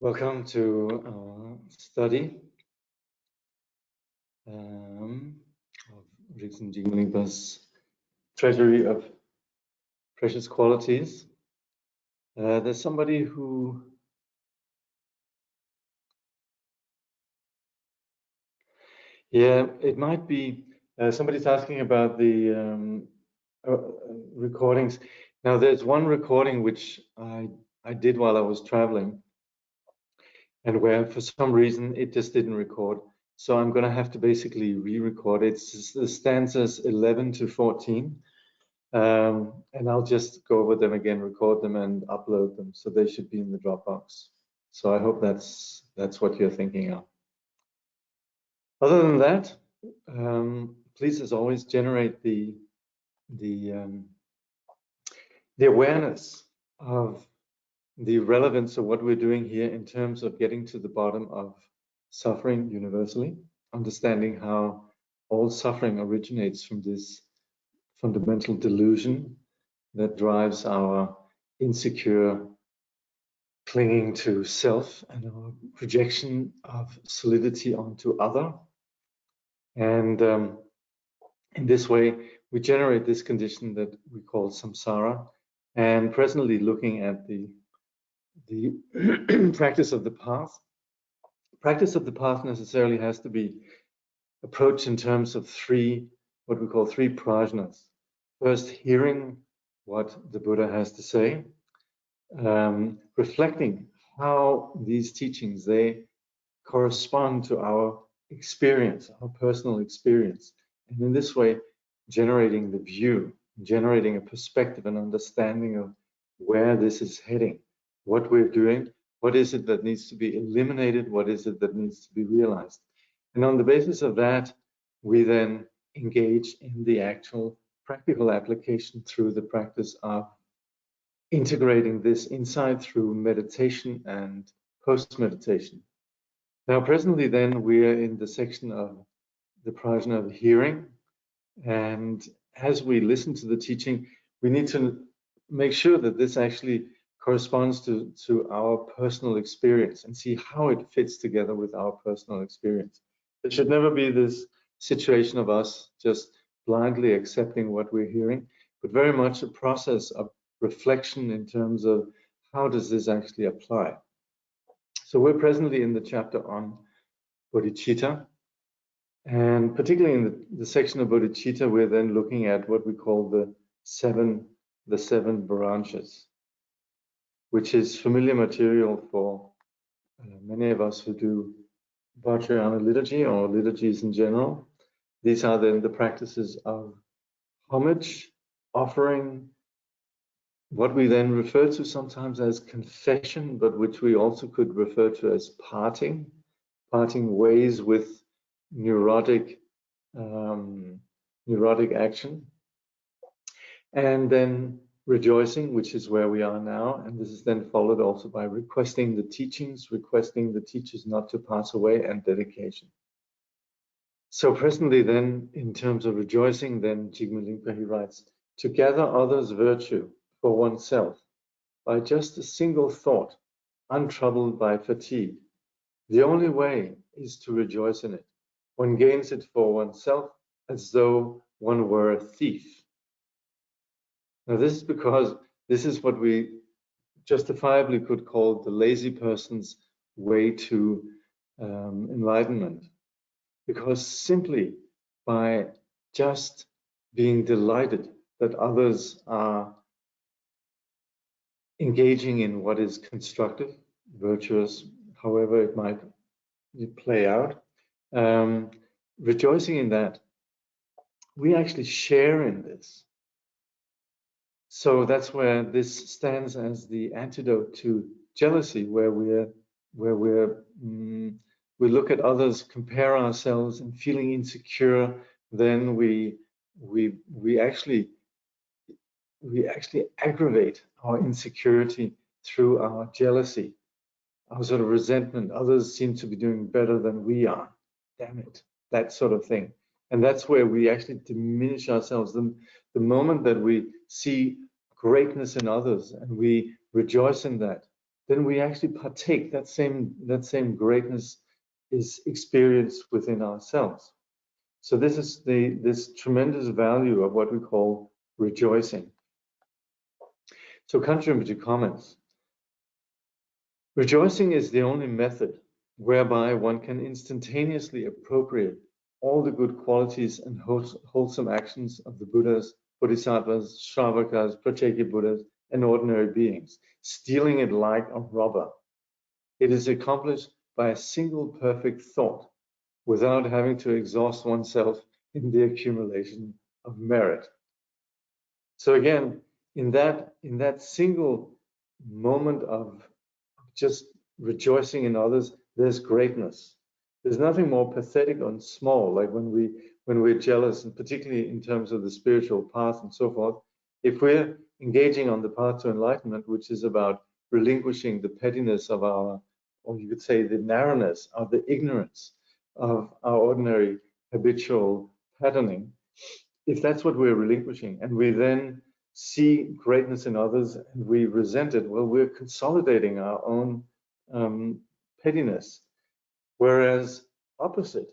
Welcome to our study of Omniscient Jigme Lingpa's Treasury of Precious Qualities. There's somebody who it might be somebody's asking about the recordings. Now, there's one recording which I did while I was traveling, and where for some reason it just didn't record. So I'm going to have to basically re-record it. It's the stanzas 11 to 14. And I'll just go over them again, record them and upload them. So they should be in the Dropbox. So I hope that's what you're thinking of. Other than that, please, as always, generate the awareness of the relevance of what we're doing here in terms of getting to the bottom of suffering universally, understanding how all suffering originates from this fundamental delusion that drives our insecure clinging to self and our projection of solidity onto other. And in this way, we generate this condition that we call samsara. And presently looking at the practice of the path. Practice of the path necessarily has to be approached in terms of what we call three prajnas. First, hearing what the Buddha has to say, reflecting how these teachings, they correspond to our experience, our personal experience. And in this way, generating the view, generating a perspective and understanding of where this is heading, what we're doing, what is it that needs to be eliminated, what is it that needs to be realized. And on the basis of that, we then engage in the actual practical application through the practice of integrating this insight through meditation and post-meditation. Now, presently then, we are in the section of the prajna of hearing. And as we listen to the teaching, we need to make sure that this actually corresponds to our personal experience and see how it fits together with our personal experience. There should never be this situation of us just blindly accepting what we're hearing, but very much a process of reflection in terms of how does this actually apply. So we're presently in the chapter on bodhicitta, and particularly in the section of bodhicitta, we're then looking at what we call the seven branches, which is familiar material for many of us who do Vajrayana liturgy or liturgies in general. These are then the practices of homage, offering, what we then refer to sometimes as confession, but which we also could refer to as parting ways with neurotic action, and then rejoicing, which is where we are now, and this is then followed also by requesting the teachings, requesting the teachers not to pass away, and dedication. So presently then, in terms of rejoicing, then Jigme Lingpa, he writes, to gather others' virtue for oneself by just a single thought, untroubled by fatigue. The only way is to rejoice in it. One gains it for oneself as though one were a thief. Now, this is because this is what we justifiably could call the lazy person's way to enlightenment. Because simply by just being delighted that others are engaging in what is constructive, virtuous, however it might play out, rejoicing in that, we actually share in this. So that's where this stands as the antidote to jealousy, where we look at others, compare ourselves, and feeling insecure. Then we actually aggravate our insecurity through our jealousy, our sort of resentment. Others seem to be doing better than we are. Damn it, that sort of thing. And that's where we actually diminish ourselves. The moment that we see greatness in others and we rejoice in that, then we actually partake. That same greatness is experienced within ourselves. So this is this tremendous value of what we call rejoicing. So Kangyur Rinpoche comments, rejoicing is the only method whereby one can instantaneously appropriate all the good qualities and wholesome actions of the Buddhas, Bodhisattvas, Shravakas, Pratyeki Buddhas, and ordinary beings, stealing it like a robber. It is accomplished by a single perfect thought, without having to exhaust oneself in the accumulation of merit. So again, in that single moment of just rejoicing in others, there's greatness. There's nothing more pathetic and small, like when we're jealous, and particularly in terms of the spiritual path and so forth. If we're engaging on the path to enlightenment, which is about relinquishing the pettiness of our, or you could say the narrowness of the ignorance of our ordinary habitual patterning, if that's what we're relinquishing, and we then see greatness in others and we resent it, well, we're consolidating our own pettiness. Whereas opposite,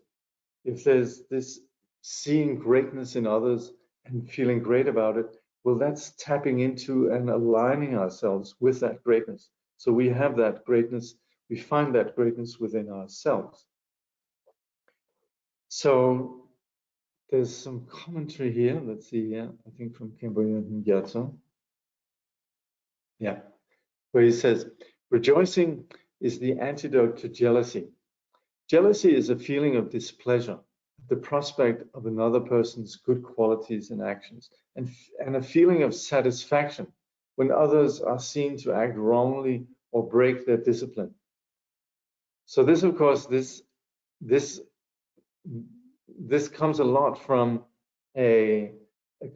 if there's this seeing greatness in others and feeling great about it, well, that's tapping into and aligning ourselves with that greatness. So we have that greatness, we find that greatness within ourselves. So there's some commentary here. Let's see, yeah, I think from Kangyur Rinpoche. Yeah, where he says, rejoicing is the antidote to jealousy. Jealousy is a feeling of displeasure at the prospect of another person's good qualities and actions, and a feeling of satisfaction when others are seen to act wrongly or break their discipline. So this, of course, this comes a lot from a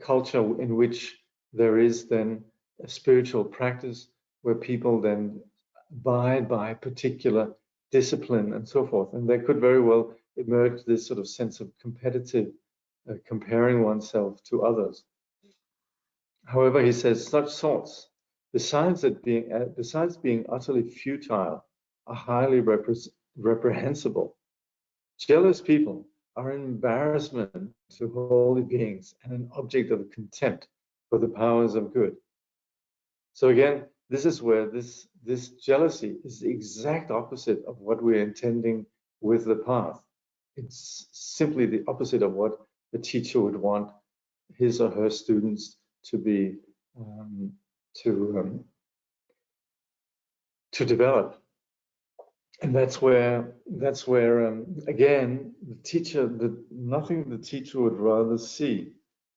culture in which there is then a spiritual practice where people then abide by particular discipline and so forth. And there could very well emerge this sort of sense of competitive comparing oneself to others. However, he says such thoughts, besides being utterly futile, are highly reprehensible. Jealous people are an embarrassment to holy beings and an object of contempt for the powers of good. So again, this is where this jealousy is the exact opposite of what we're intending with the path. It's simply the opposite of what the teacher would want his or her students to be to develop. And that's where again, the teacher, nothing the teacher would rather see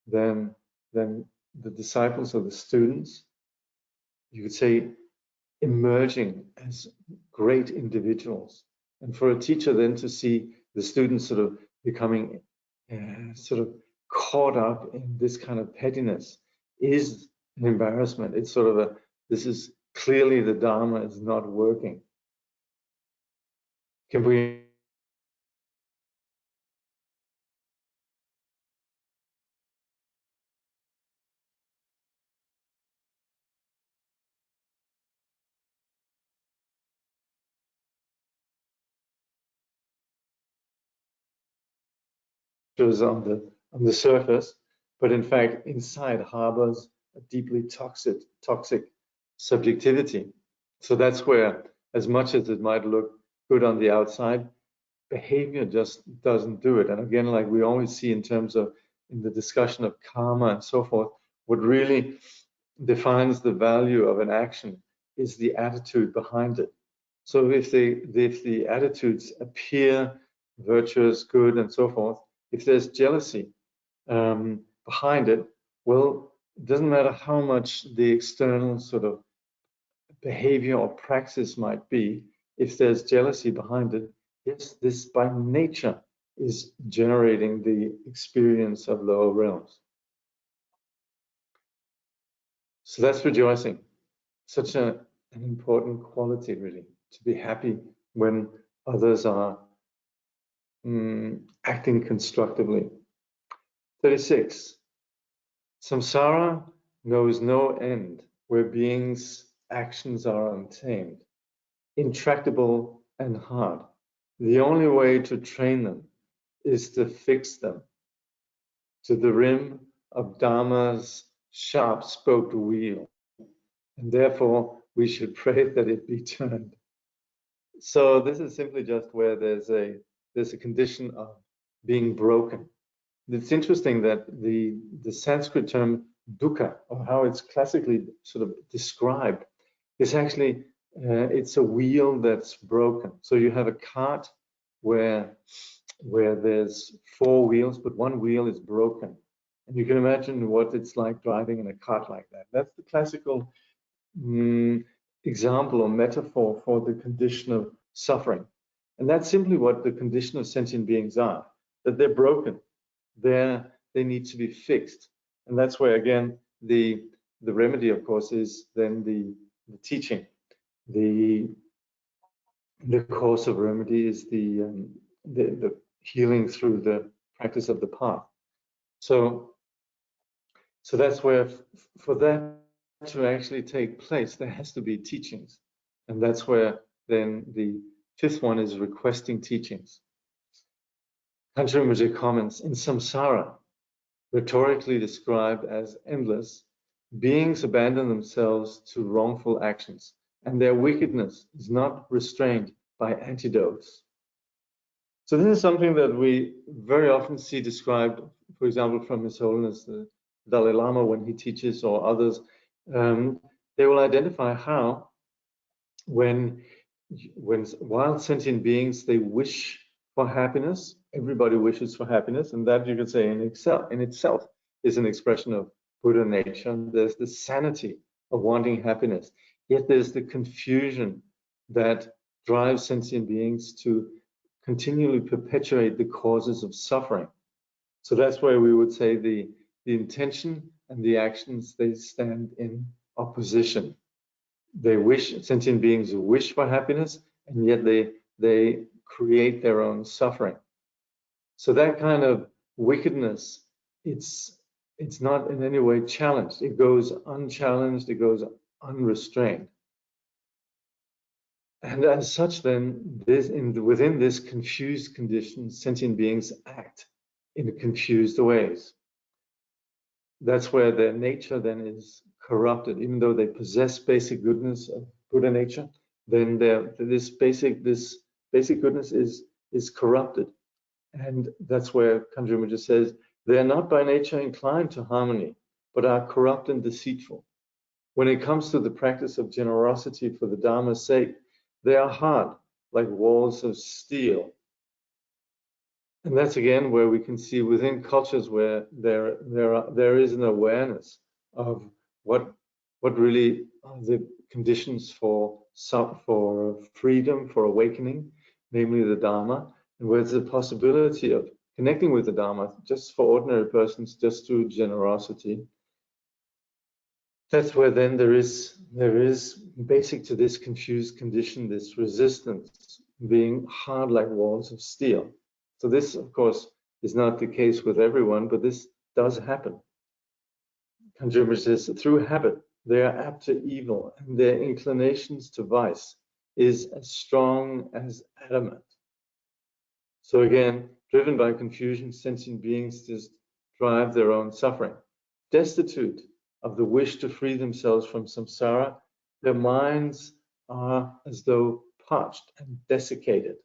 than the disciples or the students, you could say, emerging as great individuals. And for a teacher then to see the students sort of becoming sort of caught up in this kind of pettiness is an embarrassment. It's sort of this is clearly the Dharma is not working. Can we on the surface, but in fact inside harbors a deeply toxic subjectivity. So that's where, as much as it might look good on the outside, behavior just doesn't do it. And again, like we always see in terms of in the discussion of karma and so forth, what really defines the value of an action is the attitude behind it. So if the attitudes appear virtuous, good, and so forth, if there's jealousy behind it, well, it doesn't matter how much the external sort of behavior or praxis might be, if there's jealousy behind it, yes, this by nature is generating the experience of lower realms. So that's rejoicing. Such an important quality, really, to be happy when others are acting constructively. 36. Samsara knows no end where beings' actions are untamed. intractable and hard. The only way to train them is to fix them to the rim of Dharma's sharp-spoked wheel, and therefore we should pray that it be turned. So this is simply just where there's a condition of being broken. It's interesting that the Sanskrit term dukkha, or how it's classically sort of described, is actually it's a wheel that's broken. So you have a cart where there's 4 wheels, but one wheel is broken. And you can imagine what it's like driving in a cart like that. That's the classical example or metaphor for the condition of suffering. And that's simply what the condition of sentient beings are, that they're broken. They need to be fixed. And that's where, again, the remedy, of course, is then the teaching. The course of remedy is the healing through the practice of the path. So that's where, for that to actually take place, there has to be teachings. And that's where then the 5th one is requesting teachings. Kangyur Rinpoche comments, in samsara, rhetorically described as endless, beings abandon themselves to wrongful actions, and their wickedness is not restrained by antidotes. So this is something that we very often see described, for example, from His Holiness the Dalai Lama when he teaches, or others. They will identify how, when wild sentient beings, they wish for happiness. Everybody wishes for happiness, and that, you could say, in itself is an expression of Buddha nature. There's the sanity of wanting happiness, yet there's the confusion that drives sentient beings to continually perpetuate the causes of suffering. So that's where we would say the intention and the actions, they stand in opposition. Sentient beings wish for happiness, and yet they create their own suffering. So that kind of wickedness, it's not in any way challenged. It goes unchallenged, it goes unrestrained. And as such, then, within this confused condition, sentient beings act in confused ways. That's where their nature then is corrupted. Even though they possess basic goodness of Buddha nature, then this basic goodness is corrupted. And that's where Kangyur Rinpoche says, they are not by nature inclined to harmony, but are corrupt and deceitful. When it comes to the practice of generosity for the Dharma's sake, they are hard, like walls of steel. And that's again where we can see within cultures where there is an awareness of what really are the conditions for freedom, for awakening, namely the Dharma, and where there's a possibility of connecting with the Dharma just for ordinary persons, just through generosity. That's where then there is basic to this confused condition, this resistance, being hard like walls of steel. So this, of course, is not the case with everyone, but this does happen. Kangyur Rinpoche says, through habit, they are apt to evil, and their inclinations to vice is as strong as adamant. So again, driven by confusion, sentient beings just drive their own suffering. Destitute of the wish to free themselves from samsara, their minds are as though parched and desiccated.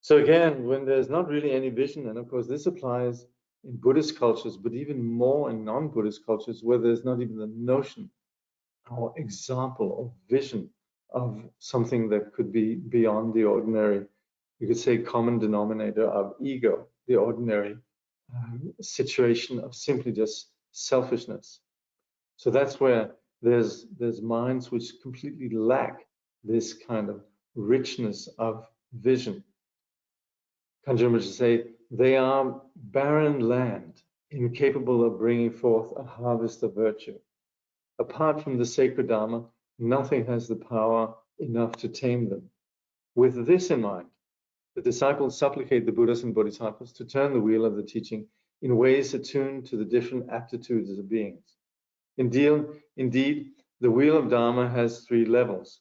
So again, when there's not really any vision, and of course this applies in Buddhist cultures, but even more in non-Buddhist cultures, where there's not even the notion or example or vision of something that could be beyond the ordinary, you could say, common denominator of ego, the ordinary situation of simply just selfishness. So that's where there's minds which completely lack this kind of richness of vision. Kangyur Rinpoche say, they are barren land, incapable of bringing forth a harvest of virtue. Apart from the sacred Dharma, nothing has the power enough to tame them. With this in mind, the disciples supplicate the Buddhas and Bodhisattvas to turn the wheel of the teaching in ways attuned to the different aptitudes of beings. Indeed, the wheel of Dharma has 3 levels.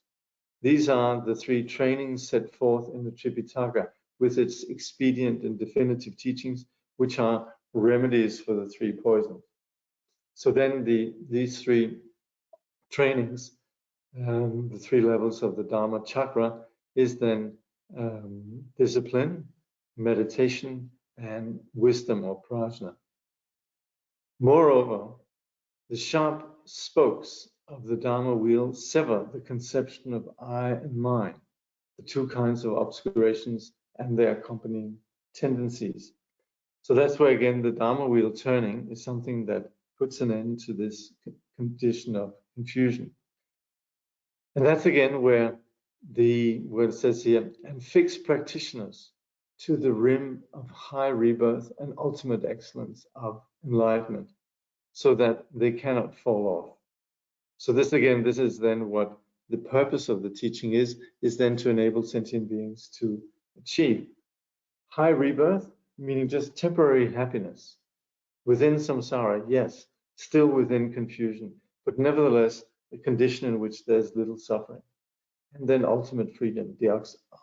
These are the 3 trainings set forth in the Tripitaka with its expedient and definitive teachings, which are remedies for the 3 poisons. So then these 3 trainings, the 3 levels of the Dharma chakra, is then discipline, meditation, and wisdom or prajna. Moreover, the sharp spokes of the Dharma wheel sever the conception of I and mine, the 2 kinds of obscurations and their accompanying tendencies. So that's where, again, the Dharma wheel turning is something that puts an end to this condition of confusion. And that's again where it says here, and fix practitioners to the rim of high rebirth and ultimate excellence of enlightenment, so that they cannot fall off. So this is then what the purpose of the teaching is then to enable sentient beings to achieve high rebirth, meaning just temporary happiness within samsara, yes, still within confusion, but nevertheless a condition in which there's little suffering. And then ultimate freedom, the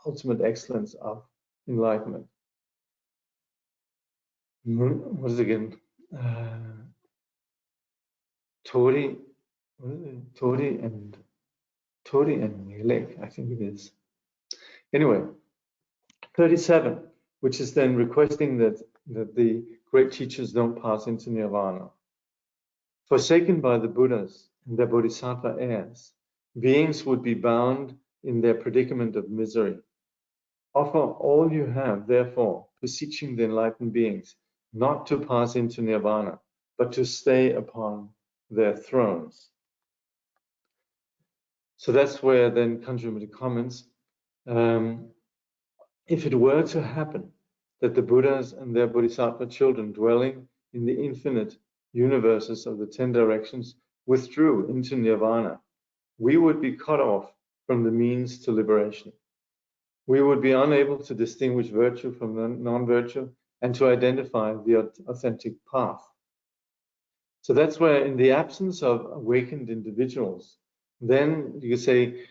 ultimate excellence of enlightenment. What is it again? Tori and Melek, I think it is. Anyway, 37, which is then requesting that the great teachers don't pass into nirvana. Forsaken by the Buddhas and their bodhisattva heirs, beings would be bound in their predicament of misery. Offer all you have, therefore, beseeching the enlightened beings not to pass into nirvana, but to stay upon their thrones. So that's where then Kangyur Rinpoche comments, if it were to happen that the Buddhas and their bodhisattva children dwelling in the infinite universes of the 10 directions withdrew into nirvana, we would be cut off from the means to liberation. We would be unable to distinguish virtue from non-virtue and to identify the authentic path. So that's where, in the absence of awakened individuals, then you could say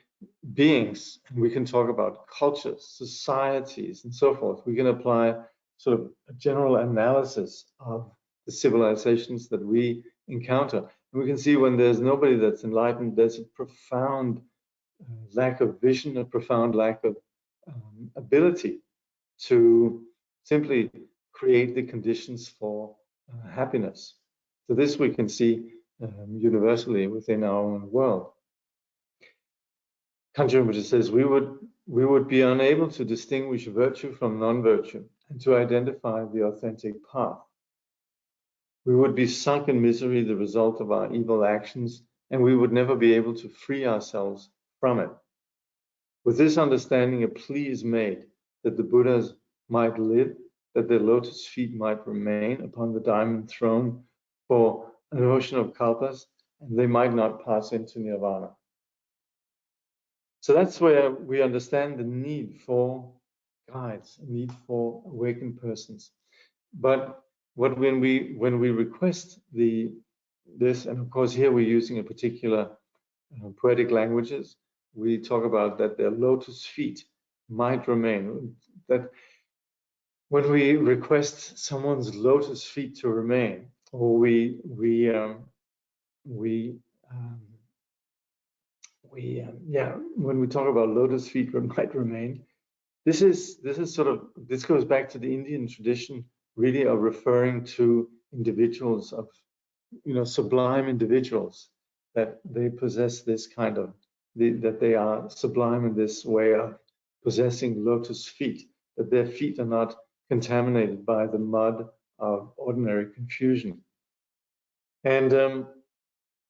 beings, and we can talk about cultures, societies, and so forth. We can apply sort of a general analysis of the civilizations that we encounter. And we can see when there's nobody that's enlightened, there's a profound lack of vision, a profound lack of ability to simply create the conditions for happiness. So this we can see universally within our own world. Kangyur Rinpoche says we would be unable to distinguish virtue from non-virtue and to identify the authentic path. We would be sunk in misery, the result of our evil actions, and we would never be able to free ourselves from it. With this understanding, a plea is made that the Buddhas might live, that their lotus feet might remain upon the diamond throne for an ocean of kalpas, and they might not pass into nirvana. So that's where we understand the need for guides, the need for awakened persons. But when we request this, and of course here we're using a particular poetic languages, we talk about that their lotus feet might remain. That when we request someone's lotus feet to remain, or when we talk about lotus feet might remain, this goes back to the Indian tradition, really, of referring to individuals of, sublime individuals, that they possess this kind of, that they are sublime in this way of possessing lotus feet, that their feet are not contaminated by the mud of ordinary confusion. And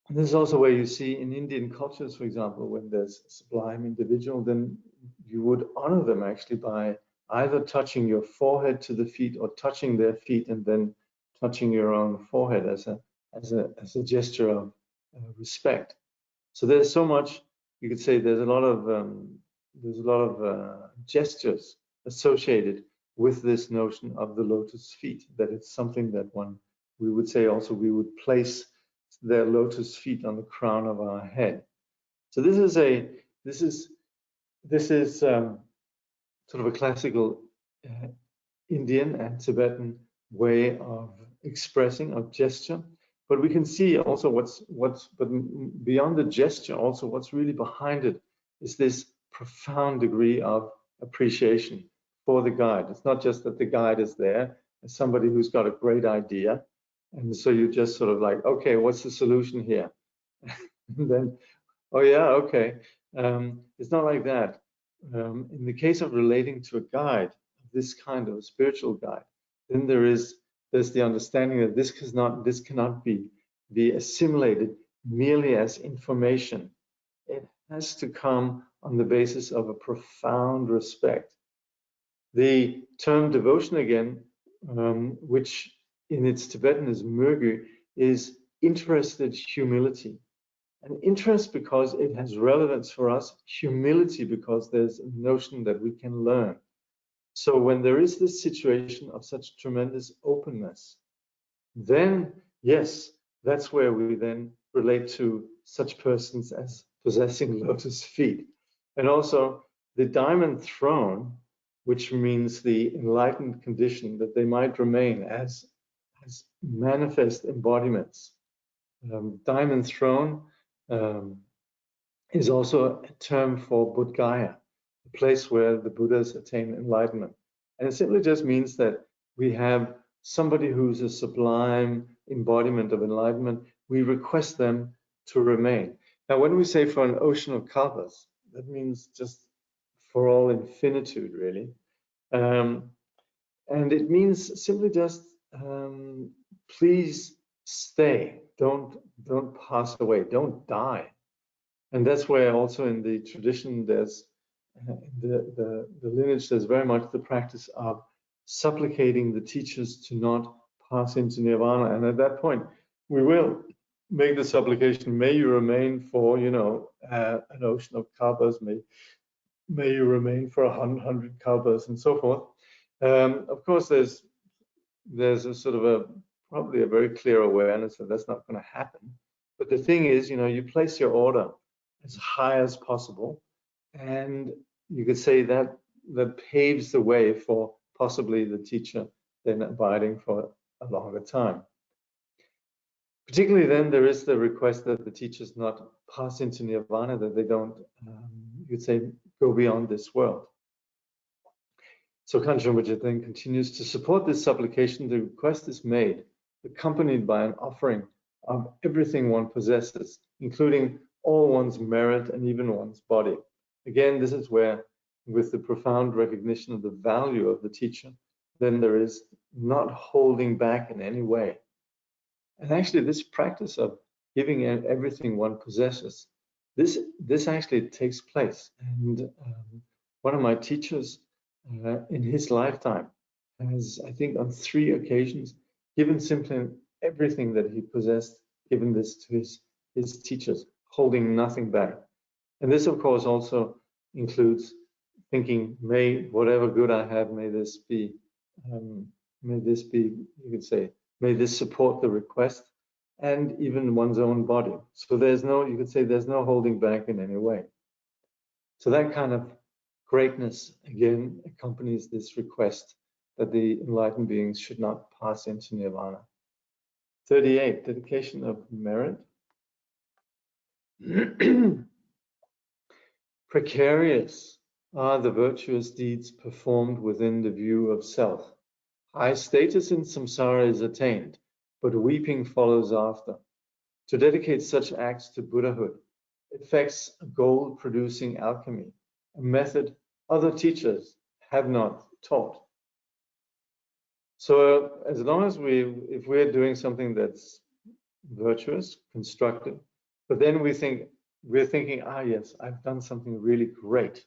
this is also where you see in Indian cultures, for example, when there's a sublime individual, then you would honor them actually by either touching your forehead to the feet or touching their feet and then touching your own forehead as a gesture of respect. So there's so much, you could say there's a lot of gestures associated with this notion of the lotus feet, that it's something that we would say also we would place their lotus feet on the crown of our head. So this is this is sort of a classical Indian and Tibetan way of expressing, of gesture. But we can see also but beyond the gesture, also what's really behind it is this profound degree of appreciation for the guide. It's not just that the guide is there as somebody who's got a great idea, and so you just sort of like, okay, what's the solution here? And then, oh yeah, okay. It's not like that. In the case of relating to a guide, this kind of spiritual guide, then there's the understanding that this cannot be assimilated merely as information. It has to come on the basis of a profound respect. The term devotion again, which in its Tibetan is murgu, is interested humility. And interest because it has relevance for us, humility because there's a notion that we can learn. So when there is this situation of such tremendous openness, then yes, that's where we then relate to such persons as possessing lotus feet. And also the diamond throne, which means the enlightened condition, that they might remain as manifest embodiments. Diamond throne is also a term for Bodhgaya, the place where the Buddhas attain enlightenment. And it simply just means that we have somebody who's a sublime embodiment of enlightenment. We request them to remain. Now, when we say for an ocean of kalpas, that means just for all infinitude, really. And it means simply just please stay, don't pass away, don't die. And that's where also in the tradition there's the lineage, there's very much the practice of supplicating the teachers to not pass into nirvana. And at that point, we will make the supplication, may you remain for, you know, an ocean of kalpas, may you remain for 100 kalpas, and so forth. Of course, there's a sort of probably a very clear awareness that that's not going to happen. But the thing is, you know, you place your order as high as possible, and you could say that paves the way for possibly the teacher then abiding for a longer time. Particularly then there is the request that the teachers not pass into nirvana, that they don't, you could say, go beyond this world. So Kangyur Rinpoche then continues to support this supplication. The request is made, accompanied by an offering of everything one possesses, including all one's merit and even one's body. Again, this is where, with the profound recognition of the value of the teacher, then there is not holding back in any way. And actually, this practice of giving everything one possesses, this actually takes place. And one of my teachers in his lifetime has, I think, on 3 occasions, given simply everything that he possessed, given this to his teachers, holding nothing back. And this, of course, also includes thinking, may whatever good I have, may this be, you could say, may this support the request, and even one's own body. So there's no, you could say, there's no holding back in any way. So that kind of greatness, again, accompanies this request that the enlightened beings should not pass into nirvana. 38, dedication of merit. Precarious are the virtuous deeds performed within the view of self. High status in samsara is attained, but weeping follows after. To dedicate such acts to Buddhahood effects a gold-producing alchemy, a method other teachers have not taught. So as long as if we're doing something that's virtuous, constructive, but then we're thinking, ah, yes, I've done something really great,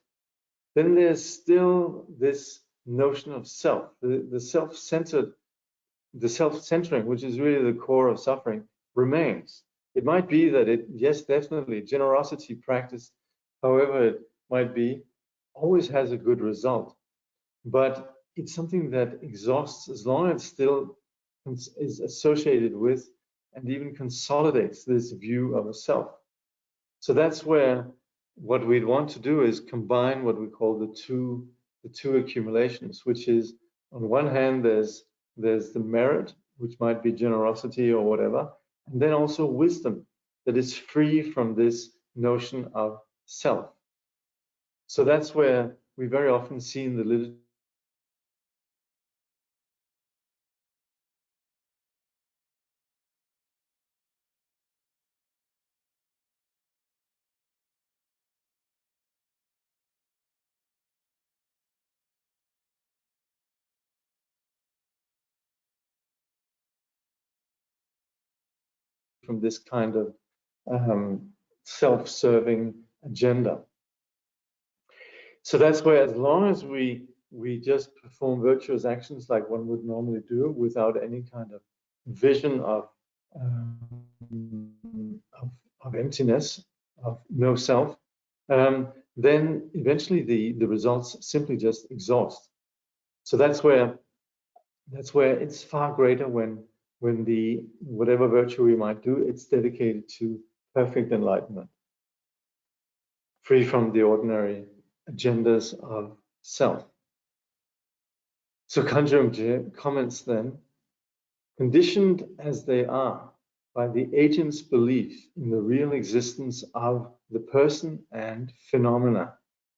then there's still this notion of self, the self-centering, which is really the core of suffering, remains. It might be that yes, definitely, generosity practiced, however it might be, always has a good result. But it's something that exhausts as long as it still is associated with and even consolidates this view of a self. So that's where what we'd want to do is combine what we call the two accumulations, which is, on one hand, there's the merit, which might be generosity or whatever, and then also wisdom that is free from this notion of self. So that's where we very often see in the literature from this kind of self-serving agenda. So that's where, as long as we just perform virtuous actions like one would normally do, without any kind of vision of emptiness, of no self, then eventually the results simply just exhaust. So that's where it's far greater when the whatever virtue we might do, it's dedicated to perfect enlightenment, free from the ordinary agendas of self. So Kangyur Rinpoche comments then, conditioned as they are by the agent's belief in the real existence of the person and phenomena,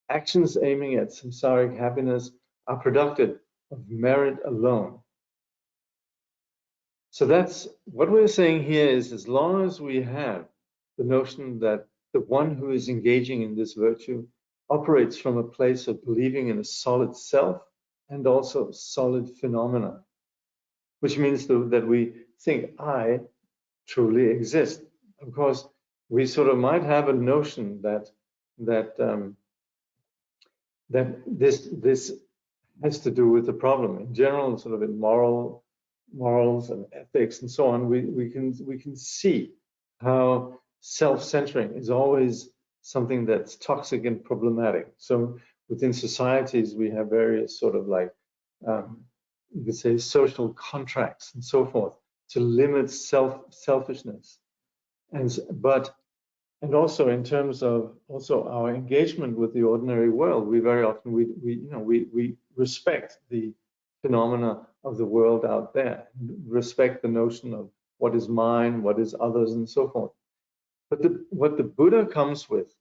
actions aiming at samsaric happiness are productive of merit alone. So that's what we're saying here is, as long as we have the notion that the one who is engaging in this virtue operates from a place of believing in a solid self and also solid phenomena, which means that we think I truly exist. Of course, we sort of might have a notion that this has to do with the problem. In general, sort of in morals and ethics and so on, we can see how self-centering is always something that's toxic and problematic. So within societies, we have various sort of like you could say social contracts and so forth to limit selfishness, and also in terms of also our engagement with the ordinary world, we very often we respect the phenomena of the world out there, respect the notion of what is mine, what is others, and so forth. But what the Buddha comes with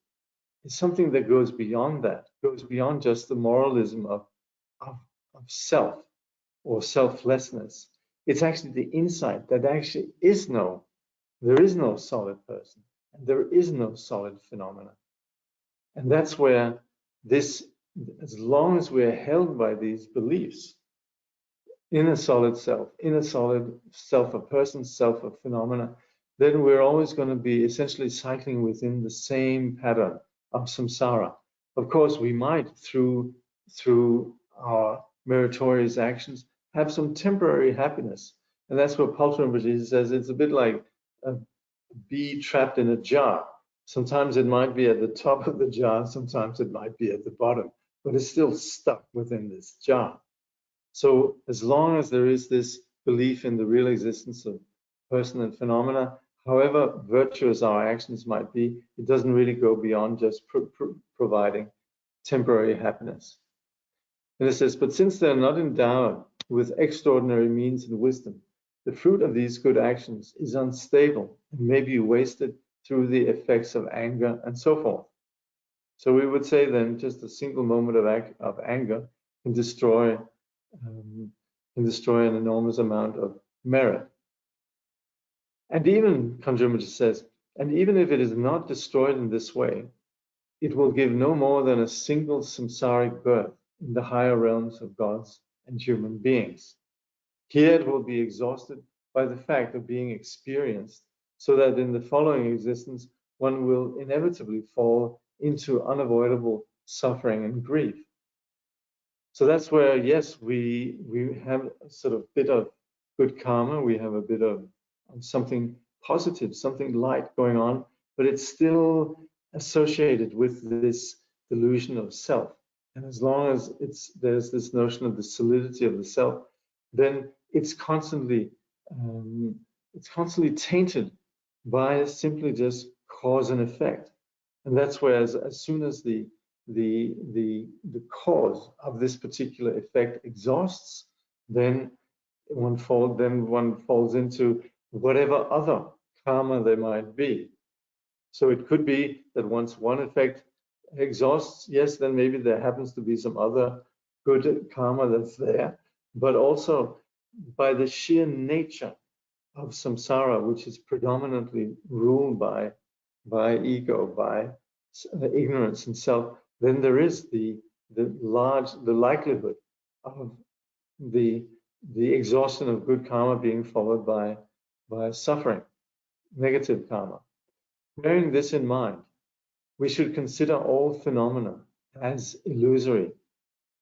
is something that goes beyond that, goes beyond just the moralism of self or selflessness. It's actually the insight that actually there is no solid person, and there is no solid phenomena. And that's where this, as long as we're held by these beliefs in a solid self, a person, self, a phenomena, then we're always going to be essentially cycling within the same pattern of samsara. Of course, we might, through our meritorious actions, have some temporary happiness. And that's what Paltro Rinpoche says, it's a bit like a bee trapped in a jar. Sometimes it might be at the top of the jar, sometimes it might be at the bottom, but it's still stuck within this jar. So as long as there is this belief in the real existence of person and phenomena, however virtuous our actions might be, it doesn't really go beyond just providing temporary happiness. And it says, but since they're not endowed with extraordinary means and wisdom, the fruit of these good actions is unstable and may be wasted through the effects of anger and so forth. So we would say then just a single moment of anger can destroy an enormous amount of merit. And even, Kangyur Rinpoche says, and even if it is not destroyed in this way, it will give no more than a single samsaric birth in the higher realms of gods and human beings. Here it will be exhausted by the fact of being experienced, so that in the following existence, one will inevitably fall into unavoidable suffering and grief. So that's where, yes, we have a sort of bit of good karma, we have a bit of something positive, something light going on, but it's still associated with this delusion of self. And as long as there's this notion of the solidity of the self, then it's constantly tainted by simply just cause and effect. And that's where as soon as the cause of this particular effect exhausts, then one falls into whatever other karma there might be. So it could be that once one effect exhausts, yes, then maybe there happens to be some other good karma that's there, but also by the sheer nature of samsara, which is predominantly ruled by ego, by ignorance and self, then there is the likelihood of the exhaustion of good karma being followed by suffering, negative karma. Bearing this in mind, we should consider all phenomena as illusory.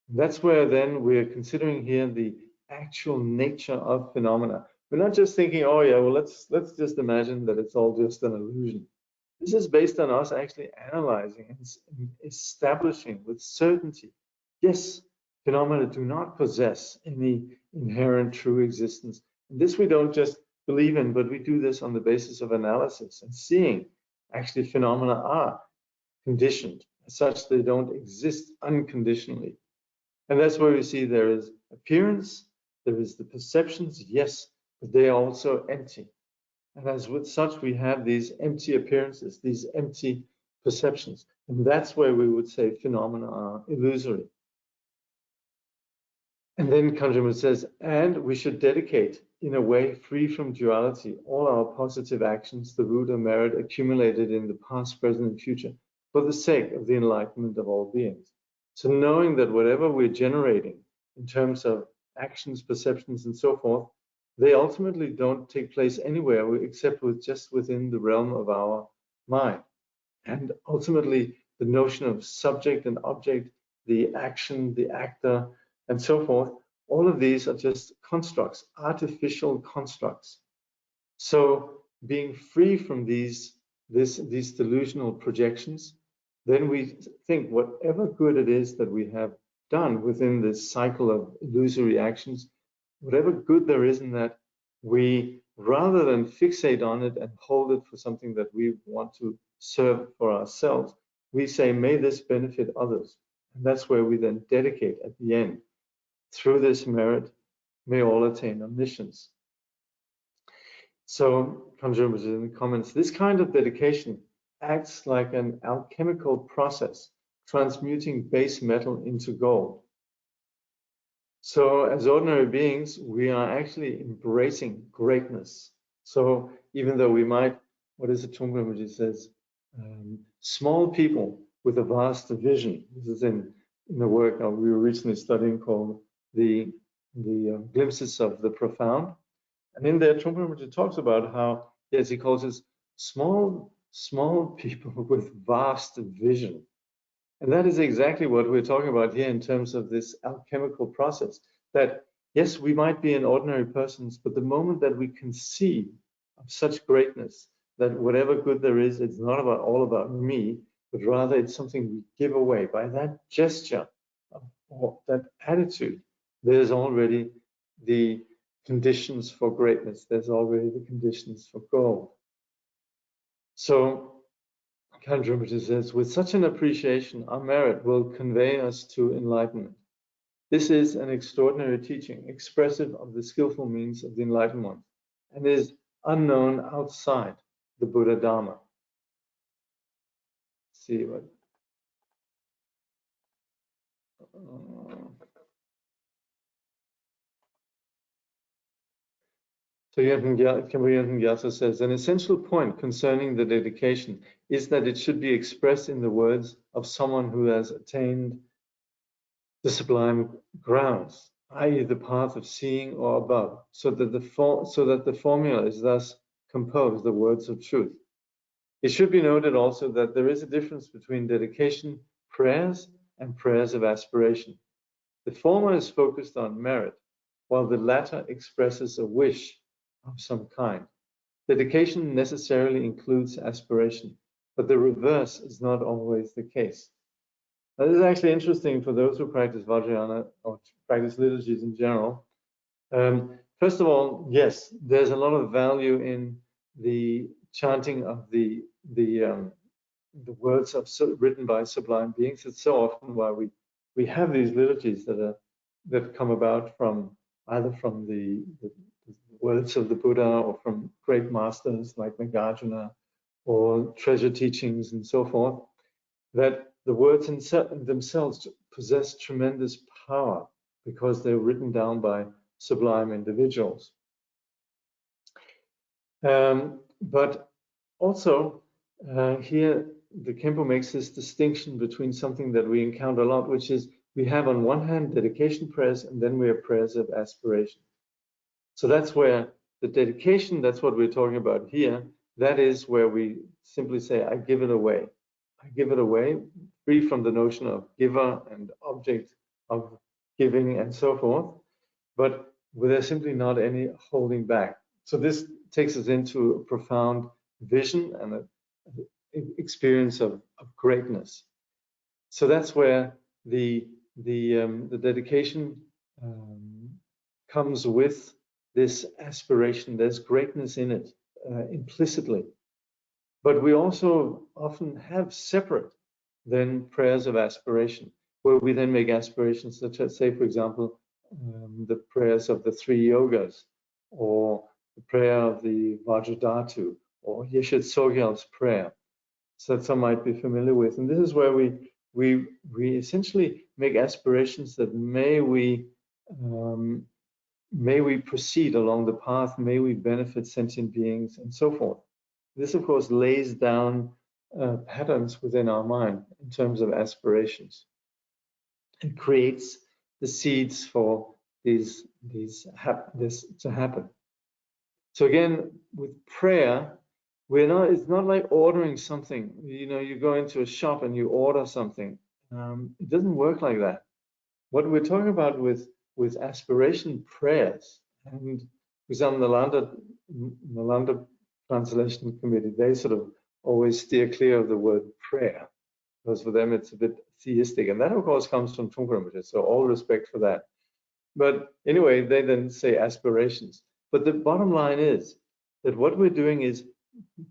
That's where then we're considering here the actual nature of phenomena. We're not just thinking, oh yeah, well let's just imagine that it's all just an illusion. This is based on us actually analyzing and establishing with certainty, yes, phenomena do not possess any inherent true existence. And this we don't just believe in, but we do this on the basis of analysis and seeing actually phenomena are conditioned. As such, they don't exist unconditionally. And that's where we see there is appearance, there is the perceptions, yes, but they are also empty. And as with such, we have these empty appearances, these empty perceptions. And that's where we would say phenomena are illusory. And then Kangyur Rinpoche says, and we should dedicate, in a way free from duality, all our positive actions, the root of merit accumulated in the past, present, and future, for the sake of the enlightenment of all beings. So knowing that whatever we're generating in terms of actions, perceptions, and so forth, they ultimately don't take place anywhere except just within the realm of our mind. And ultimately, the notion of subject and object, the action, the actor, and so forth, all of these are just constructs, artificial constructs. So being free from these delusional projections, then we think whatever good it is that we have done within this cycle of illusory actions, whatever good there is in that, we, rather than fixate on it and hold it for something that we want to serve for ourselves, we say, may this benefit others. And that's where we then dedicate at the end. Through this merit, may all attain omniscience. So, Kangyur Rinpoche in the comments, this kind of dedication acts like an alchemical process, transmuting base metal into gold. So as ordinary beings, we are actually embracing greatness. So even though we might, what is it Trungpa Rinpoche says, small people with a vast vision. This is in the work we were recently studying called the Glimpses of the Profound. And in there, Trungpa Rinpoche talks about how, yes, he calls us small people with vast vision. And that is exactly what we're talking about here in terms of this alchemical process. That, yes, we might be an ordinary persons, but the moment that we conceive of such greatness, that whatever good there is, it's not all about me, but rather it's something we give away. By that gesture, or that attitude, there's already the conditions for greatness. There's already the conditions for gold. So, Kangyur Rinpoche says, with such an appreciation, our merit will convey us to enlightenment. This is an extraordinary teaching, expressive of the skillful means of the enlightened one, and is unknown outside the Buddha Dharma. Let's see what. So Kangyur Rinpoche says, an essential point concerning the dedication is that it should be expressed in the words of someone who has attained the sublime grounds, i.e. the path of seeing or above, so that the formula is thus composed, the words of truth. It should be noted also that there is a difference between dedication prayers and prayers of aspiration. The former is focused on merit, while the latter expresses a wish of some kind. Dedication necessarily includes aspiration, but the reverse is not always the case. Now, this is actually interesting for those who practice Vajrayana or practice liturgies in general. First of all, yes, there's a lot of value in the chanting of the the words written by sublime beings. It's so often why we have these liturgies that come about from either from the words of the Buddha or from great masters like Nagarjuna or treasure teachings and so forth, that the words themselves possess tremendous power because they're written down by sublime individuals. But also here the Khenpo makes this distinction between something that we encounter a lot, which is we have on one hand dedication prayers, and then we have prayers of aspiration. So that's where the dedication, that's what we're talking about here, that is where we simply say, I give it away. I give it away, free from the notion of giver and object of giving and so forth, but there's simply not any holding back. So this takes us into a profound vision and an experience of greatness. So that's where the dedication comes with this aspiration. There's greatness in it implicitly. But we also often have separate then prayers of aspiration, where we then make aspirations such as, say, for example, the prayers of the 3 yogas, or the prayer of the Vajradhatu, or Yeshe Tsogyal's prayer, so that some might be familiar with. And this is where we essentially make aspirations that may we proceed along the path, may we benefit sentient beings, and so forth. This, of course, lays down patterns within our mind in terms of aspirations and creates the seeds for this to happen. So again, with prayer, it's not like ordering something. You know, you go into a shop and you order something. It doesn't work like that. What we're talking about with aspiration prayers, and with some Nalanda Translation Committee, they sort of always steer clear of the word prayer, because for them it's a bit theistic, and that of course comes from Trungpa Rinpoche, so all respect for that. But anyway, they then say aspirations. But the bottom line is that what we're doing is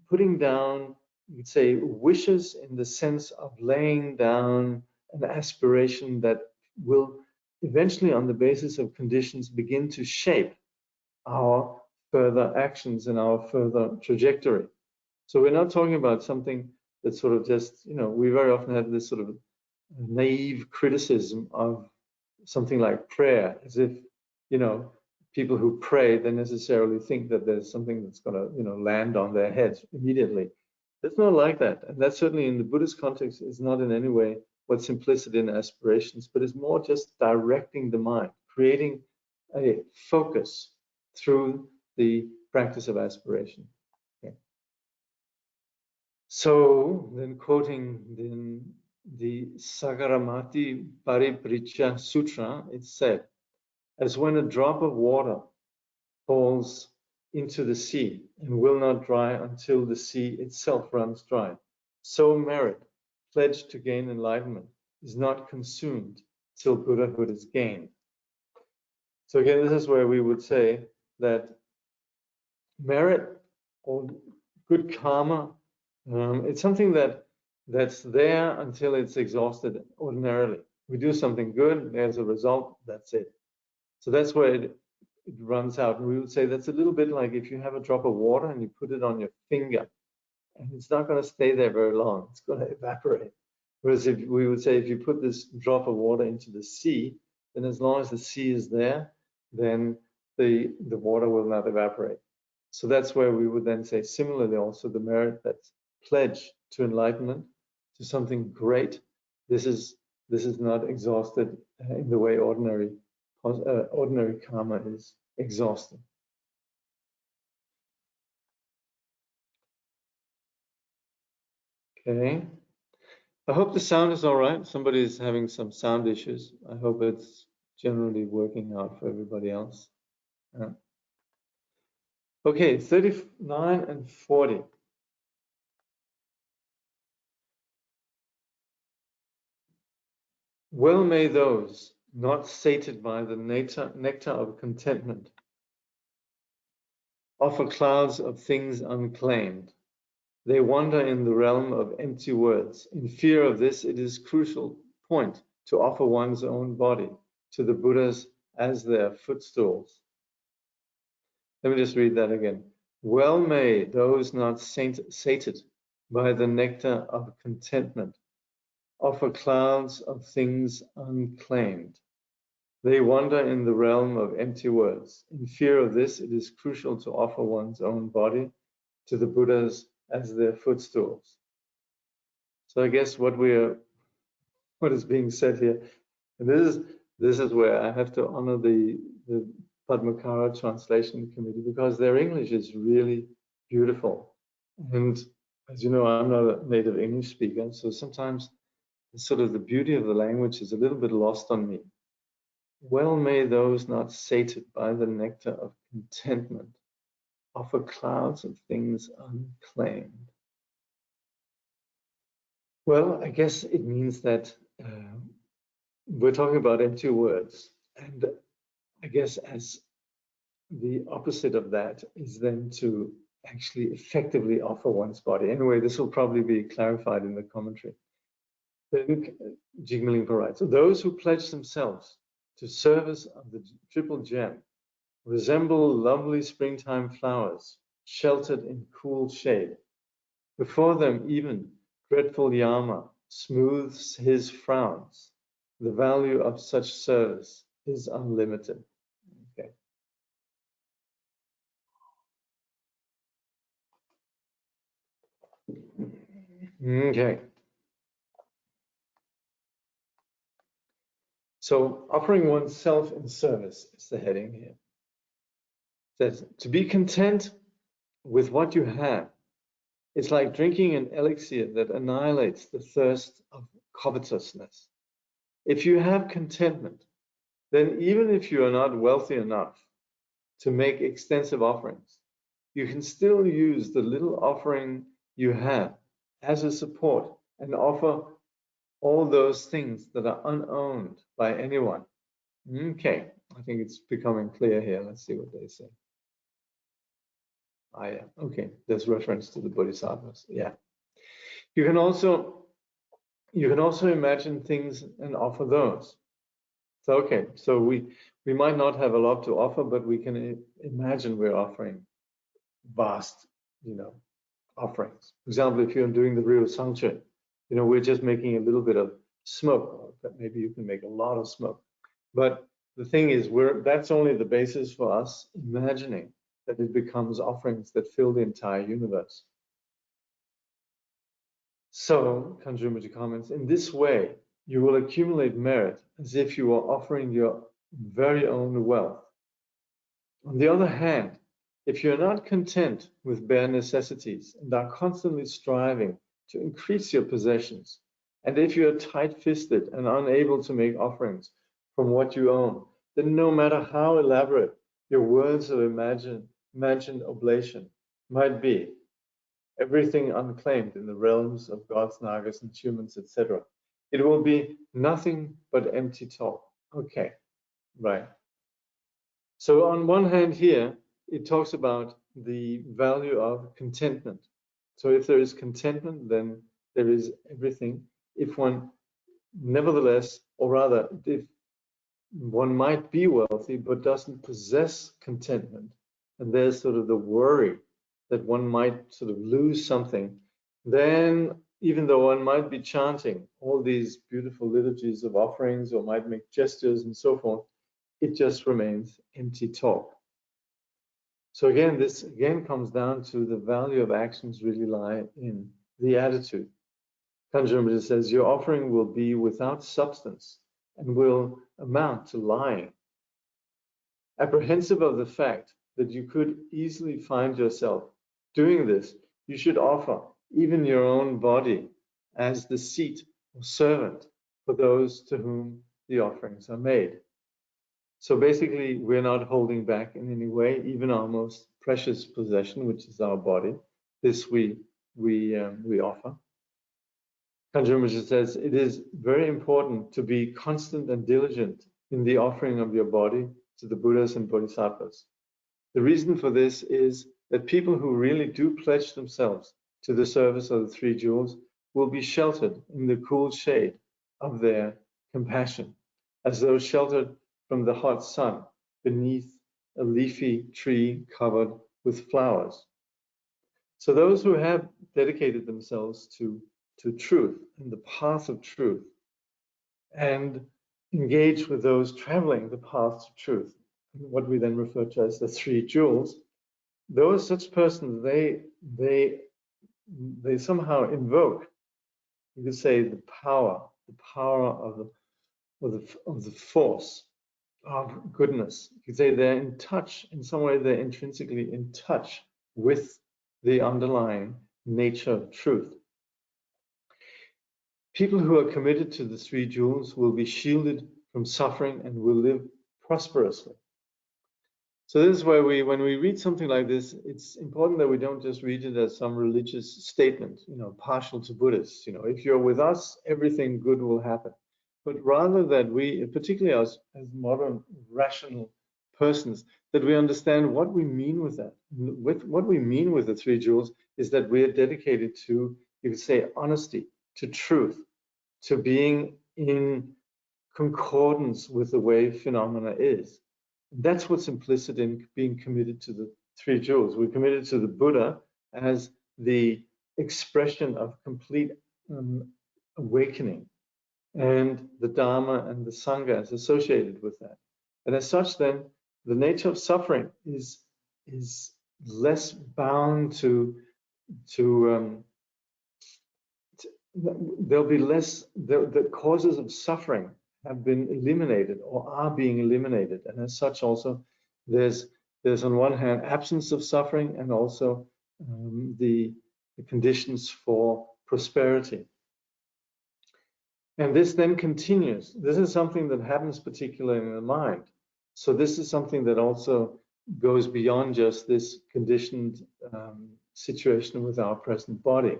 putting down, you'd say, wishes in the sense of laying down an aspiration that will eventually, on the basis of conditions, begin to shape our further actions and our further trajectory. So we're not talking about something that's sort of just, you know, we very often have this sort of naive criticism of something like prayer, as if, you know, people who pray, they necessarily think that there's something that's going to, you know, land on their heads immediately. It's not like that. And that certainly in the Buddhist context is not in any way what's implicit in aspirations, but it's more just directing the mind, creating a focus through the practice of aspiration. Okay. So then quoting the Sagaramati Paripricha Sutra, it said, as when a drop of water falls into the sea and will not dry until the sea itself runs dry, so merit, pledged to gain enlightenment, is not consumed till Buddhahood is gained. So again, this is where we would say that merit or good karma, it's something that's there until it's exhausted ordinarily. We do something good, there's a result, that's it. So that's where it runs out. And we would say that's a little bit like if you have a drop of water and you put it on your finger, and it's not going to stay there very long, it's going to evaporate. Whereas if we would say if you put this drop of water into the sea, then as long as the sea is there, then the water will not evaporate. So that's where we would then say similarly also the merit that's pledged to enlightenment, to something great. This is not exhausted in the way ordinary karma is exhausted. Okay. I hope the sound is all right. Somebody is having some sound issues. I hope it's generally working out for everybody else. Okay, 39 and 40. Well may those not sated by the nectar of contentment offer clouds of things unclaimed, They wander in the realm of empty words. In fear of this, it is crucial point to offer one's own body to the Buddhas as their footstools. Let me just read that again. Well may those not sated by the nectar of contentment offer clouds of things unclaimed. They wander in the realm of empty words. In fear of this, it is crucial to offer one's own body to the Buddhas as their footstools. So I guess what is being said here, and this is where I have to honor the Padmakara translation committee, because their English is really beautiful. And as you know, I'm not a native English speaker, so sometimes sort of the beauty of the language is a little bit lost on me. Well may those not sated by the nectar of contentment offer clouds of things unclaimed. Well, I guess it means that we're talking about empty words. And I guess as the opposite of that is then to actually effectively offer one's body. Anyway, this will probably be clarified in the commentary. Then Jigme Lingpa writes, so those who pledge themselves to service of the triple gem resemble lovely springtime flowers sheltered in cool shade. Before them even dreadful Yama smooths his frowns. The value of such service is unlimited. Okay. Okay. So offering oneself in service is the heading here. It says, to be content with what you have is like drinking an elixir that annihilates the thirst of covetousness. If you have contentment, then even if you are not wealthy enough to make extensive offerings, you can still use the little offering you have as a support and offer all those things that are unowned by anyone. Okay, I think it's becoming clear here. Let's see what they say. Ah, yeah, okay, there's reference to the Bodhisattvas. Yeah. You can also imagine things and offer those. So, okay, so we might not have a lot to offer, but we can imagine we're offering vast, offerings. For example, if you're doing the real Sangchen, we're just making a little bit of smoke, but maybe you can make a lot of smoke. But the thing is, that's only the basis for us imagining that it becomes offerings that fill the entire universe. So, Kangyur Rinpoche comments, in this way, you will accumulate merit as if you were offering your very own wealth. On the other hand, if you're not content with bare necessities and are constantly striving to increase your possessions, and if you're tight-fisted and unable to make offerings from what you own, then no matter how elaborate your words of imagined oblation might be, everything unclaimed in the realms of gods, nagas, and humans, etc., it will be nothing but empty talk. Okay, right. So on one hand here, it talks about the value of contentment. So if there is contentment, then there is everything. If one, nevertheless, or rather, if one might be wealthy but doesn't possess contentment, and there's sort of the worry that one might sort of lose something, then even though one might be chanting all these beautiful liturgies of offerings or might make gestures and so forth, it just remains empty talk. So again, this again comes down to the value of actions really lie in the attitude. Kangyur Rinpoche says, your offering will be without substance and will amount to lying. Apprehensive of the fact that you could easily find yourself doing this, you should offer even your own body as the seat or servant for those to whom the offerings are made. So basically, we're not holding back in any way, even our most precious possession, which is our body. This we offer. Kangyur Rinpoche says, it is very important to be constant and diligent in the offering of your body to the Buddhas and Bodhisattvas. The reason for this is that people who really do pledge themselves to the service of the three jewels will be sheltered in the cool shade of their compassion, as though sheltered from the hot sun beneath a leafy tree covered with flowers. So those who have dedicated themselves to truth and the path of truth, and engage with those traveling the path to truth, what we then refer to as the three jewels, those such persons, they somehow invoke, you could say, the power of the force of goodness. You could say they're in touch, in some way they're intrinsically in touch with the underlying nature of truth. People who are committed to the three jewels will be shielded from suffering and will live prosperously. So this is where when we read something like this, it's important that we don't just read it as some religious statement, partial to Buddhists. If you're with us, everything good will happen. But rather that we, particularly as modern rational persons, that we understand what we mean with that. What we mean with the three jewels is that we are dedicated to, you could say, honesty, to truth, to being in concordance with the way phenomena is. That's what's implicit in being committed to the three jewels. We're committed to the Buddha as the expression of complete awakening, and the Dharma and the Sangha is associated with that. And as such, then, the nature of suffering is less bound to there'll be less, the causes of suffering have been eliminated or are being eliminated. And as such also, there's on one hand absence of suffering, and also the conditions for prosperity. And this then continues. This is something that happens particularly in the mind. So this is something that also goes beyond just this conditioned situation with our present body.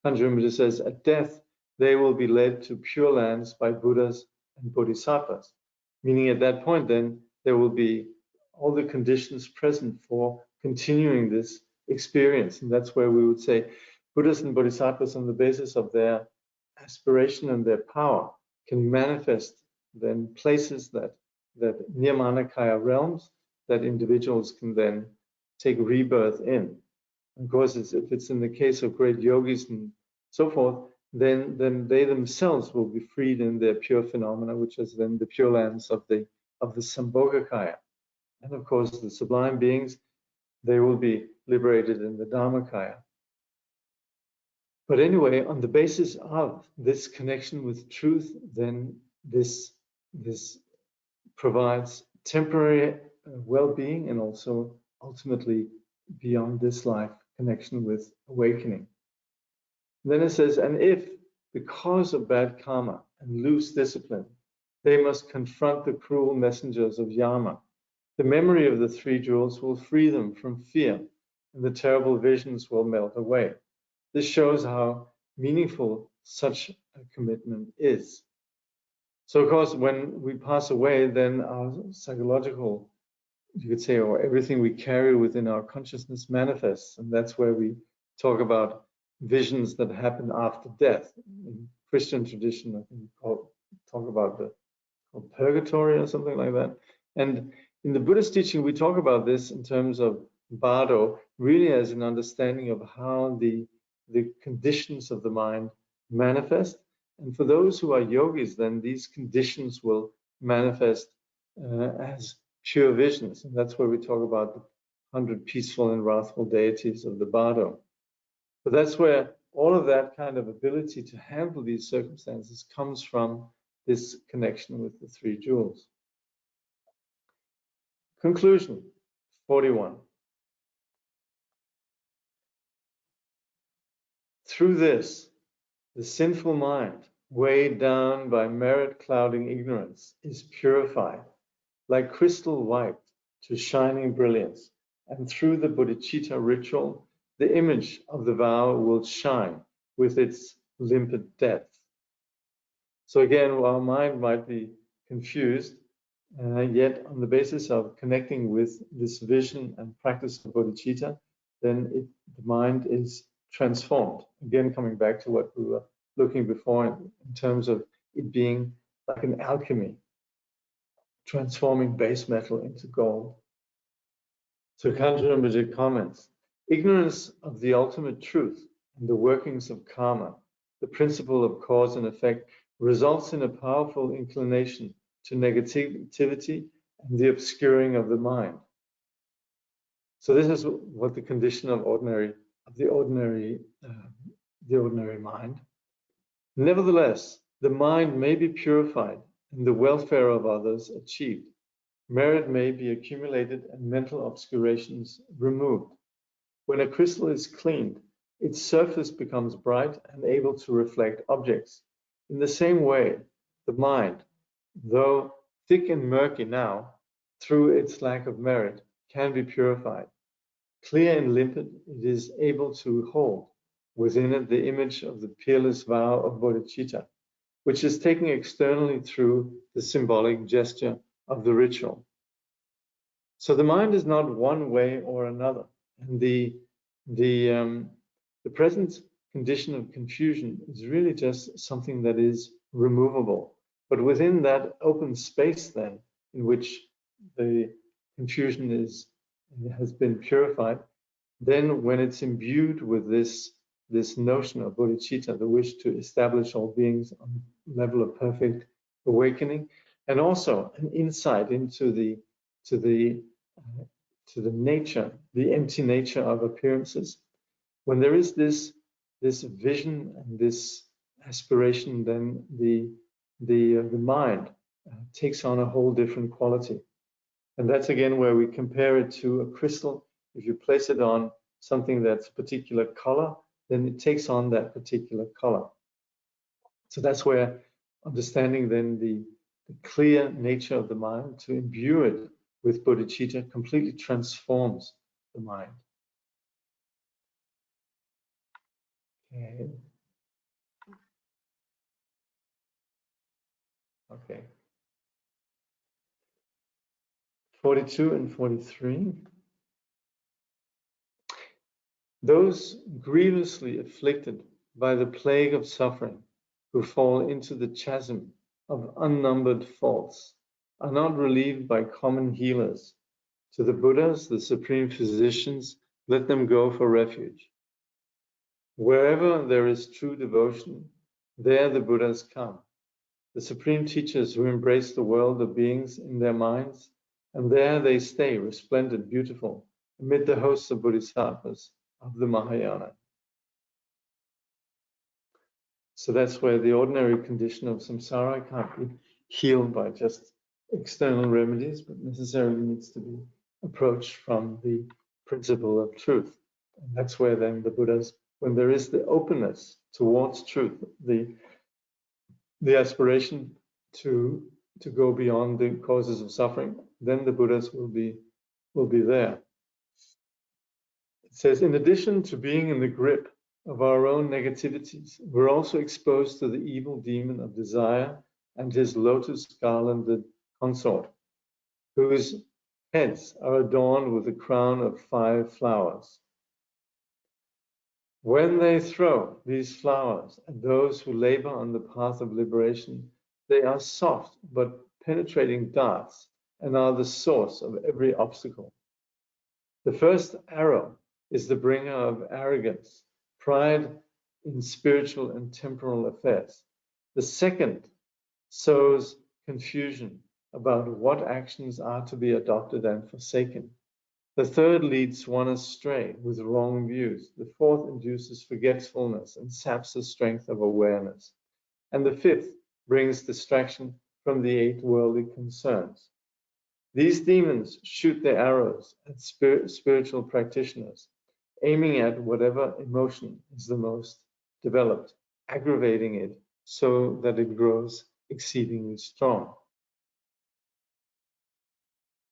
Kangyur Rinpoche says, at death, they will be led to pure lands by Buddhas and Bodhisattvas. Meaning at that point, then, there will be all the conditions present for continuing this experience. And that's where we would say Buddhas and Bodhisattvas, on the basis of their aspiration and their power, can manifest then places that Nirmanakaya realms that individuals can then take rebirth in. Of course, if it's in the case of great yogis and so forth, then they themselves will be freed in their pure phenomena, which is then the pure lands of the Sambhogakaya. And of course, the sublime beings, they will be liberated in the Dharmakaya. But anyway, on the basis of this connection with truth, then this provides temporary well-being, and also ultimately beyond this life connection with awakening. And then it says, and if because of bad karma and loose discipline, they must confront the cruel messengers of Yama, the memory of the three jewels will free them from fear, and the terrible visions will melt away. This shows how meaningful such a commitment is. So of course, when we pass away, then our psychological, you could say, or everything we carry within our consciousness manifests. And that's where we talk about visions that happen after death. In Christian tradition, I think we talk about the purgatory or something like that. And in the Buddhist teaching, we talk about this in terms of bardo, really as an understanding of how the conditions of the mind manifest. And for those who are yogis, then these conditions will manifest as pure visions. And that's where we talk about the 100 peaceful and wrathful deities of the bardo. But that's where all of that kind of ability to handle these circumstances comes from this connection with the three jewels. Conclusion 41. Through this, the sinful mind, weighed down by merit-clouding ignorance, is purified, like crystal white, to shining brilliance. And through the bodhicitta ritual, the image of the vow will shine with its limpid depth. So again, our mind might be confused, yet on the basis of connecting with this vision and practice of bodhicitta, then the mind is transformed. Again, coming back to what we were looking before in terms of it being like an alchemy, transforming base metal into gold. So Kangyur Rinpoche comments, ignorance of the ultimate truth and the workings of karma, the principle of cause and effect, results in a powerful inclination to negativity and the obscuring of the mind. So this is what the condition of the ordinary mind. Nevertheless, the mind may be purified and the welfare of others achieved. Merit may be accumulated and mental obscurations removed. When a crystal is cleaned, its surface becomes bright and able to reflect objects. In the same way, the mind, though thick and murky now, through its lack of merit, can be purified. Clear and limpid, it is able to hold within it the image of the peerless vow of bodhicitta, which is taken externally through the symbolic gesture of the ritual. So the mind is not one way or another, and the present condition of confusion is really just something that is removable. But within that open space, then, in which the confusion has been purified, then when it's imbued with this notion of bodhicitta, the wish to establish all beings on the level of perfect awakening, and also an insight into the nature, the empty nature of appearances. When there is this vision and this aspiration, then the mind takes on a whole different quality. And that's again where we compare it to a crystal. If you place it on something that's a particular color, then it takes on that particular color. So that's where understanding then the clear nature of the mind, to imbue it with bodhicitta, completely transforms the mind. Okay. 42 and 43. Those grievously afflicted by the plague of suffering, who fall into the chasm of unnumbered faults, are not relieved by common healers. To the Buddhas, the supreme physicians, let them go for refuge. Wherever there is true devotion, there the Buddhas come, the supreme teachers who embrace the world of beings in their minds, and there they stay, resplendent, beautiful, amid the hosts of bodhisattvas of the Mahayana. So that's where the ordinary condition of samsara can't be healed by just external remedies, but necessarily needs to be approached from the principle of truth. And that's where then the Buddhas, when there is the openness towards truth, the aspiration to go beyond the causes of suffering, then the Buddhas will be there. It says, in addition to being in the grip of our own negativities, we're also exposed to the evil demon of desire and his lotus garlanded consort, whose heads are adorned with a crown of 5 flowers. When they throw these flowers at those who labor on the path of liberation, they are soft but penetrating darts and are the source of every obstacle. The first arrow is the bringer of arrogance, pride in spiritual and temporal affairs. The second sows confusion about what actions are to be adopted and forsaken. The third leads one astray with wrong views. The fourth induces forgetfulness and saps the strength of awareness. And the fifth brings distraction from the 8 worldly concerns. These demons shoot their arrows at spiritual practitioners, aiming at whatever emotion is the most developed, aggravating it so that it grows exceedingly strong.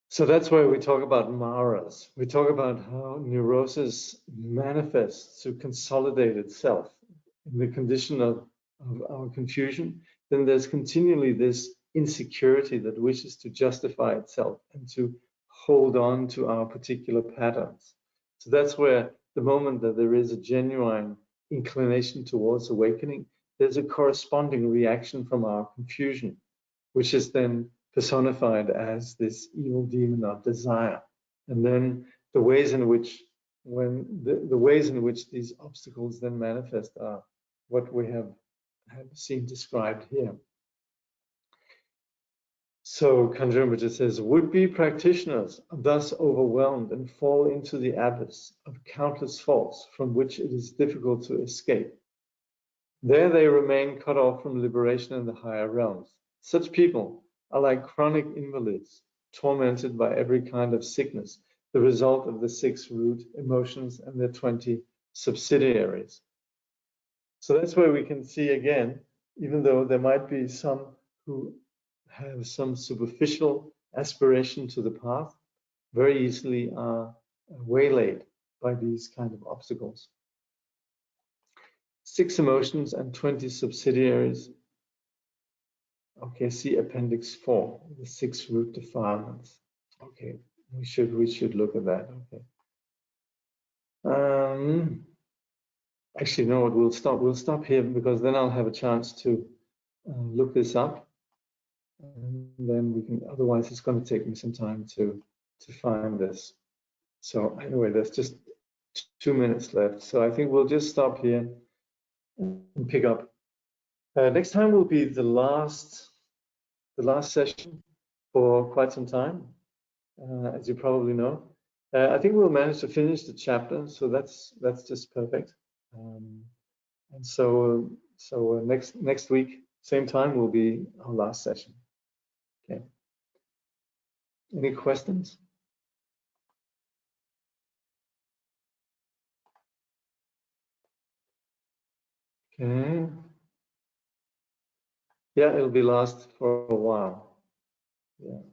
So that's why we talk about maras. We talk about how neurosis manifests to consolidate itself in the condition of our confusion. Then there's continually this insecurity that wishes to justify itself and to hold on to our particular patterns. So that's where the moment that there is a genuine inclination towards awakening, there's a corresponding reaction from our confusion, which is then personified as this evil demon of desire. And then the ways in which these obstacles then manifest are what we have seen described here. So Kangyur Rinpoche says, would-be practitioners are thus overwhelmed and fall into the abyss of countless faults from which it is difficult to escape. There they remain cut off from liberation in the higher realms. Such people are like chronic invalids, tormented by every kind of sickness, the result of the 6 root emotions and their 20 subsidiaries. So that's where we can see again, even though there might be some who have some superficial aspiration to the path, very easily are waylaid by these kind of obstacles. 6 emotions and 20 subsidiaries. Okay, see Appendix 4, the 6 root defilements. Okay, we should look at that. Okay. Actually, no, we'll stop here, because then I'll have a chance to look this up. And then we can, otherwise it's going to take me some time to find this. So anyway, there's just 2 minutes left. So I think we'll just stop here and pick up. Next time will be the last session for quite some time, as you probably know. I think we'll manage to finish the chapter, so that's just perfect. And so next week, same time, will be our last session. Okay. Any questions? Okay. Yeah, it'll be last for a while. Yeah.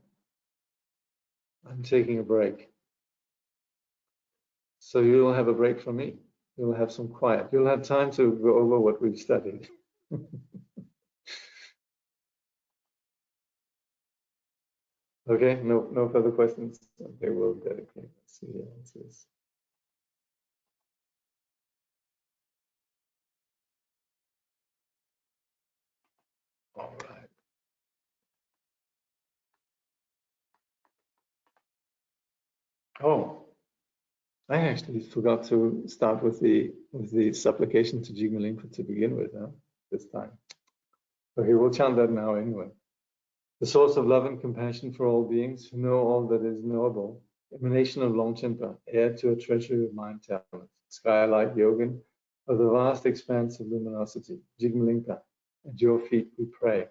I'm taking a break. So you'll have a break from me. You'll have some quiet. You'll have time to go over what we've studied. Okay, no further questions. Okay, we'll dedicate. Let's see the answers. All right. Oh, I actually forgot to start with the supplication to Jigme Lingpa to begin with, this time. Okay, we'll chant that now anyway. The source of love and compassion for all beings who know all that is knowable, emanation of Longchenpa, heir to a treasury of mind talents, skylight yogin of the vast expanse of luminosity, Jigme Lingpa, at your feet we pray.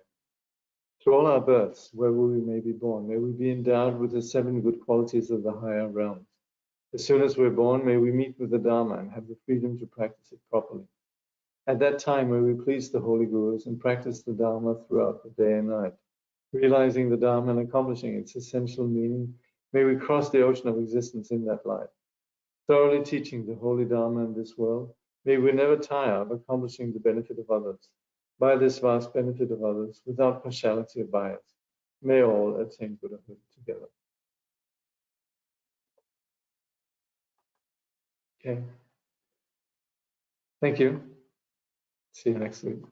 Through all our births, wherever we may be born, may we be endowed with the 7 good qualities of the higher realms. As soon as we're born, may we meet with the Dharma and have the freedom to practice it properly. At that time, may we please the holy gurus and practice the Dharma throughout the day and night. Realizing the Dharma and accomplishing its essential meaning, may we cross the ocean of existence in that light. Thoroughly teaching the holy Dharma in this world, may we never tire of accomplishing the benefit of others. By this vast benefit of others, without partiality or bias, may all attain Buddhahood together. Okay. Thank you. See you next week.